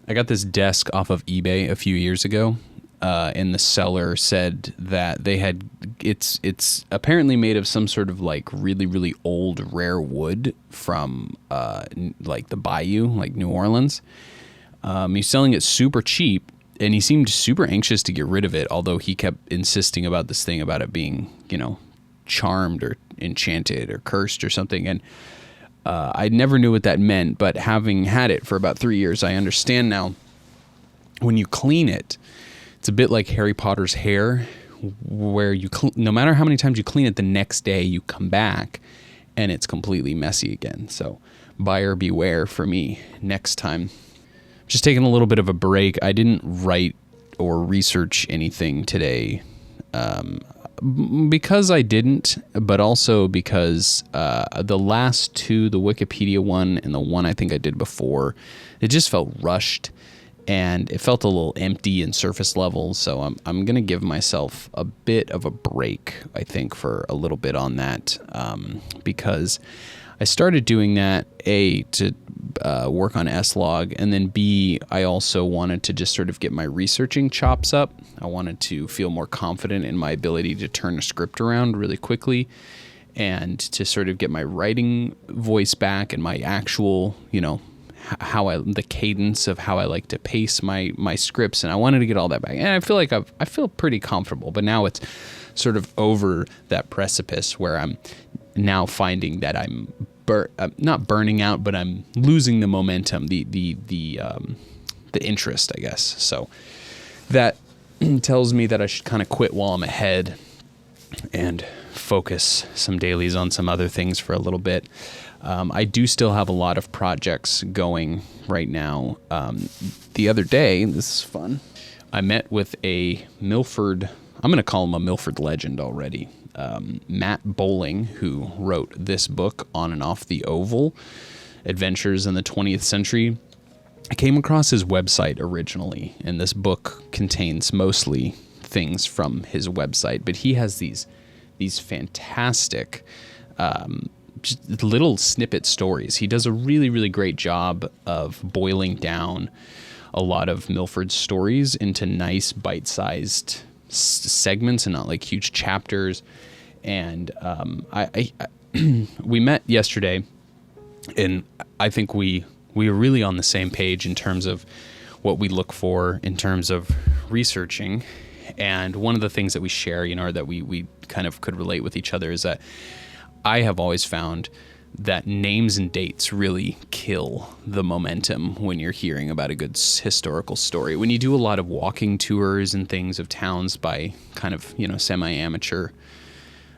I got this desk off of eBay a few years ago, and the seller said that it's apparently made of some sort of like really, really old rare wood from like the Bayou, like New Orleans. He's selling it super cheap, and he seemed super anxious to get rid of it, although he kept insisting about this thing about it being, charmed or enchanted or cursed or something. And I never knew what that meant, but having had it for about 3 years, I understand now. When you clean it, it's a bit like Harry Potter's hair, where no matter how many times you clean it, the next day you come back and it's completely messy again. So buyer beware for me next time. Just taking a little bit of a break. I didn't write or research anything today because I didn't, but also because the last two, the Wikipedia one and the one I think I did before, it just felt rushed. And it felt a little empty and surface level, so I'm going to give myself a bit of a break, I think, for a little bit on that, because I started doing that, A, to work on S-Log, and then B, I also wanted to just sort of get my researching chops up. I wanted to feel more confident in my ability to turn a script around really quickly and to sort of get my writing voice back and my actual, the cadence of how I like to pace my scripts, and I wanted to get all that back. And I feel like I feel pretty comfortable, but now it's sort of over that precipice where I'm now finding that I'm not burning out, but I'm losing the momentum, the interest, I guess. So that tells me that I should kind of quit while I'm ahead and focus some dailies on some other things for a little bit. I do still have a lot of projects going right now. The other day, this is fun, I met with a Milford, I'm going to call him a Milford legend already, Matt Bowling, who wrote this book, On and Off the Oval, Adventures in the 20th Century. I came across his website originally, and this book contains mostly things from his website, but he has these fantastic just little snippet stories. He does a really, really great job of boiling down a lot of Milford's stories into nice bite-sized segments and not like huge chapters. And we met yesterday, and I think we are really on the same page in terms of what we look for in terms of researching. And one of the things that we share, or that we kind of could relate with each other, is that I have always found that names and dates really kill the momentum when you're hearing about a good historical story. When you do a lot of walking tours and things of towns by kind of, semi-amateur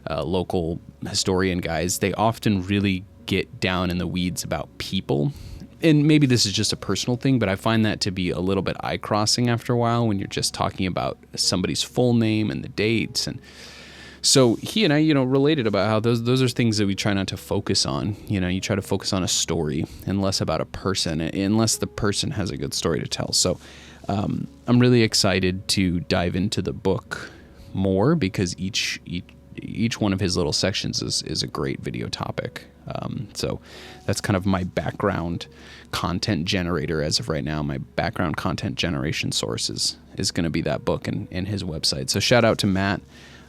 local historian guys, they often really get down in the weeds about people. And maybe this is just a personal thing, but I find that to be a little bit eye-crossing after a while when you're just talking about somebody's full name and the dates. And so he and I, related about how those are things that we try not to focus on. You try to focus on a story and less about a person, unless the person has a good story to tell. So I'm really excited to dive into the book more, because each one of his little sections is a great video topic. So that's kind of my background content generator as of right now. My background content generation source is going to be that book and his website. So shout out to Matt.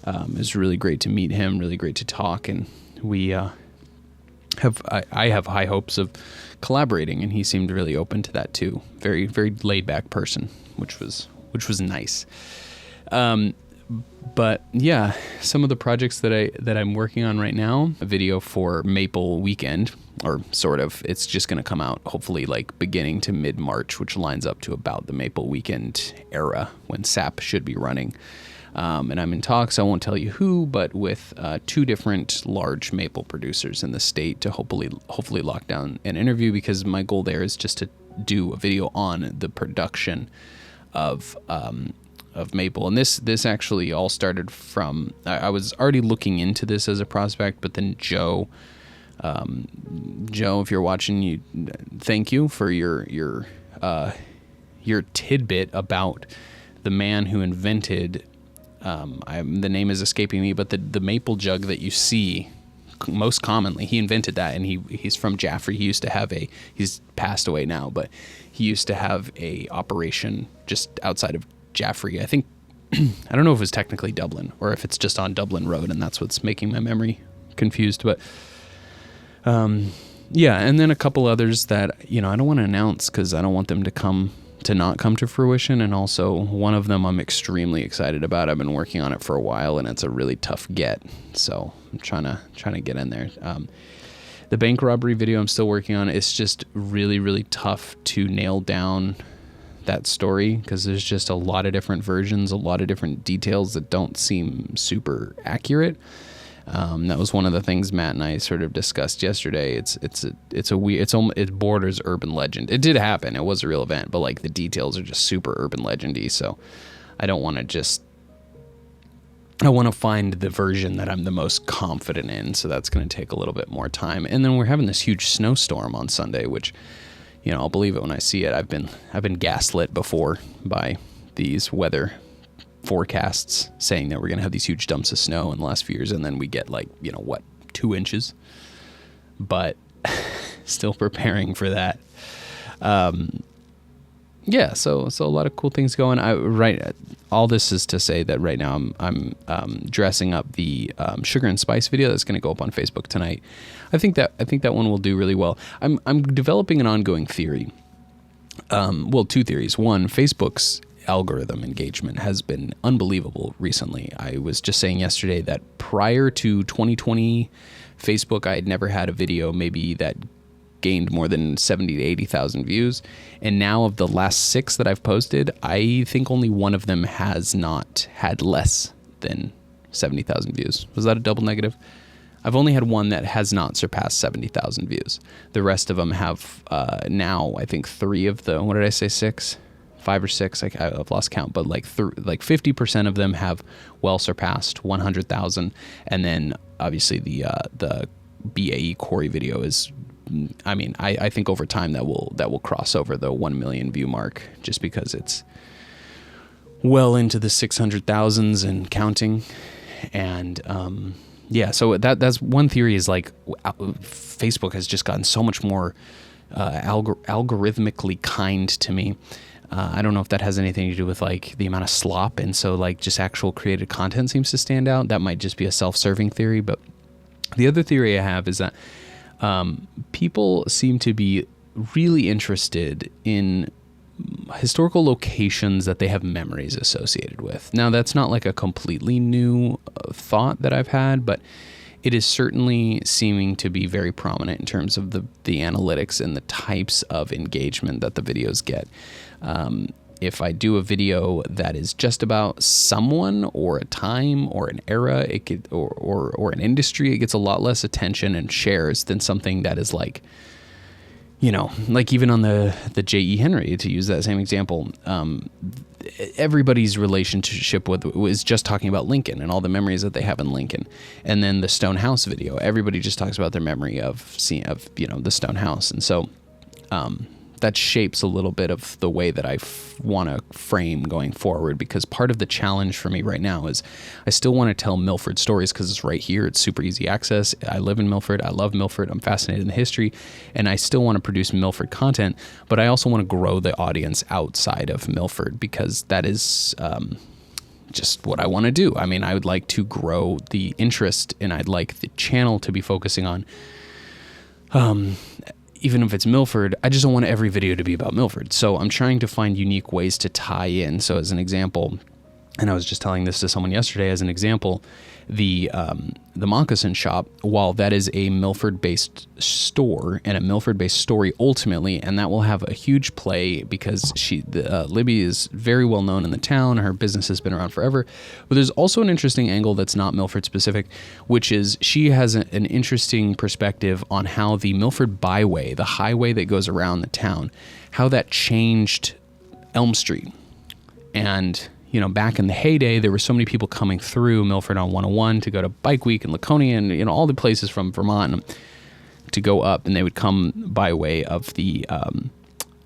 It was really great to meet him, really great to talk, and I have high hopes of collaborating, and he seemed really open to that too. Very, very laid back person, which was nice. But yeah, some of the projects that I'm working on right now, a video for Maple Weekend, or sort of, it's just going to come out hopefully like beginning to mid-March, which lines up to about the Maple Weekend era when SAP should be running. And I'm in talks, I won't tell you who, but with 2 different large maple producers in the state to hopefully lock down an interview, because my goal there is just to do a video on the production of maple. And this actually all started from, I was already looking into this as a prospect, but then Joe, if you're watching, thank you for your tidbit about the man who invented, the name is escaping me, but the maple jug that you see most commonly. He invented that, and he's from Jaffrey. He's passed away now, but he used to have a operation just outside of Jaffrey. I think, I don't know if it was technically Dublin or if it's just on Dublin Road, and that's what's making my memory confused. But yeah, and then a couple others that, I don't want to announce because I don't want them to not come to fruition. And also one of them I'm extremely excited about. I've been working on it for a while, and it's a really tough get. So I'm trying to get in there. The bank robbery video I'm still working on. It's just really, really tough to nail down that story because there's just a lot of different versions, a lot of different details that don't seem super accurate. That was one of the things Matt and I sort of discussed yesterday. It borders urban legend. It did happen. It was a real event, but like the details are just super urban legendy. So I want to find the version that I'm the most confident in. So that's going to take a little bit more time. And then we're having this huge snowstorm on Sunday, which, I'll believe it when I see it. I've been gaslit before by these weather forecasts saying that we're going to have these huge dumps of snow in the last few years, and then we get 2 inches, but still preparing for that. Yeah, so a lot of cool things going. All this is to say that right now I'm dressing up the sugar and spice video that's going to go up on Facebook tonight. I think that one will do really well. I'm developing an ongoing theory. 2 theories. One, Facebook's algorithm engagement has been unbelievable recently. I was just saying yesterday that prior to 2020 Facebook, I had never had a video maybe that gained more than 70 to 80,000 views. And now of the last 6 that I've posted, I think only one of them has not had less than 70,000 views. Was that a double negative? I've only had one that has not surpassed 70,000 views. The rest of them have now, I think 3 of the, what did I say, 6? 5 or 6, I've lost count, but like 50% of them have well surpassed 100,000. And then obviously the BAE Corey video is, I think over time that will cross over the 1 million view mark, just because it's well into the 600,000s and counting. And yeah, so that's one theory, is like Facebook has just gotten so much more algorithmically kind to me. I don't know if that has anything to do with like the amount of slop, and so like just actual created content seems to stand out. That might just be a self-serving theory. But the other theory I have is that people seem to be really interested in historical locations that they have memories associated with. Now, that's not like a completely new thought that I've had, but it is certainly seeming to be very prominent in terms of the analytics and the types of engagement that the videos get. If I do a video that is just about someone or a time or an era, it could, or an industry, it gets a lot less attention and shares than something that is like, like even on the J.E. Henry, to use that same example, everybody's relationship with was just talking about Lincoln and all the memories that they have in Lincoln. And then the Stone House video, everybody just talks about their memory of the Stone House. And so that shapes a little bit of the way that I want to frame going forward, because part of the challenge for me right now is I still want to tell Milford stories because it's right here. It's super easy access. I live in Milford. I love Milford. I'm fascinated in the history, and I still want to produce Milford content, but I also want to grow the audience outside of Milford, because that is just what I want to do. I would like to grow the interest, and I'd like the channel to be focusing on even if it's Milford, I just don't want every video to be about Milford. So I'm trying to find unique ways to tie in. So as an example, and I was just telling this to someone yesterday, as an example, the moccasin shop, while that is a Milford-based store and a Milford-based story ultimately, and that will have a huge play because Libby is very well known in the town. Her business has been around forever. But there's also an interesting angle that's not Milford specific, which is she has an interesting perspective on how the Milford Byway, the highway that goes around the town, how that changed Elm Street. And back in the heyday, there were so many people coming through Milford on 101 to go to Bike Week and Laconia and, all the places from Vermont to go up, and they would come by way of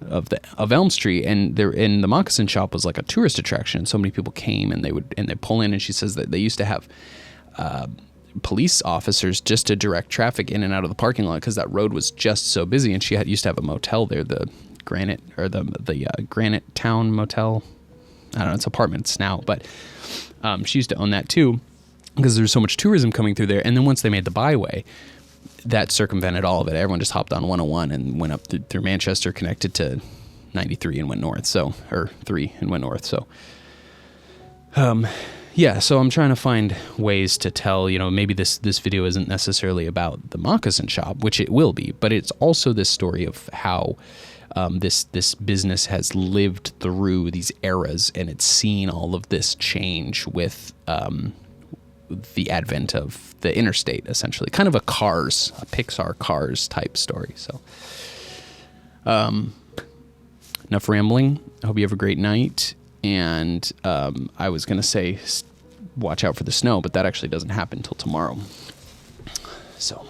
of Elm Street, and the moccasin shop was like a tourist attraction. So many people came, and they pull in, and she says that they used to have police officers just to direct traffic in and out of the parking lot because that road was just so busy. And she used to have a motel there, the Granite Granite Town Motel. I don't know, it's apartments now, but she used to own that too because there's so much tourism coming through there. And then once they made the byway, that circumvented all of it. Everyone just hopped on 101 and went up through Manchester, connected to 93 and went north. Or 3 and went north. So, yeah, so I'm trying to find ways to tell, maybe this video isn't necessarily about the moccasin shop, which it will be, but it's also this story of how this business has lived through these eras, and it's seen all of this change with the advent of the interstate, essentially. Kind of a Pixar Cars type story. So, enough rambling. I hope you have a great night. And I was going to say watch out for the snow, but that actually doesn't happen till tomorrow. So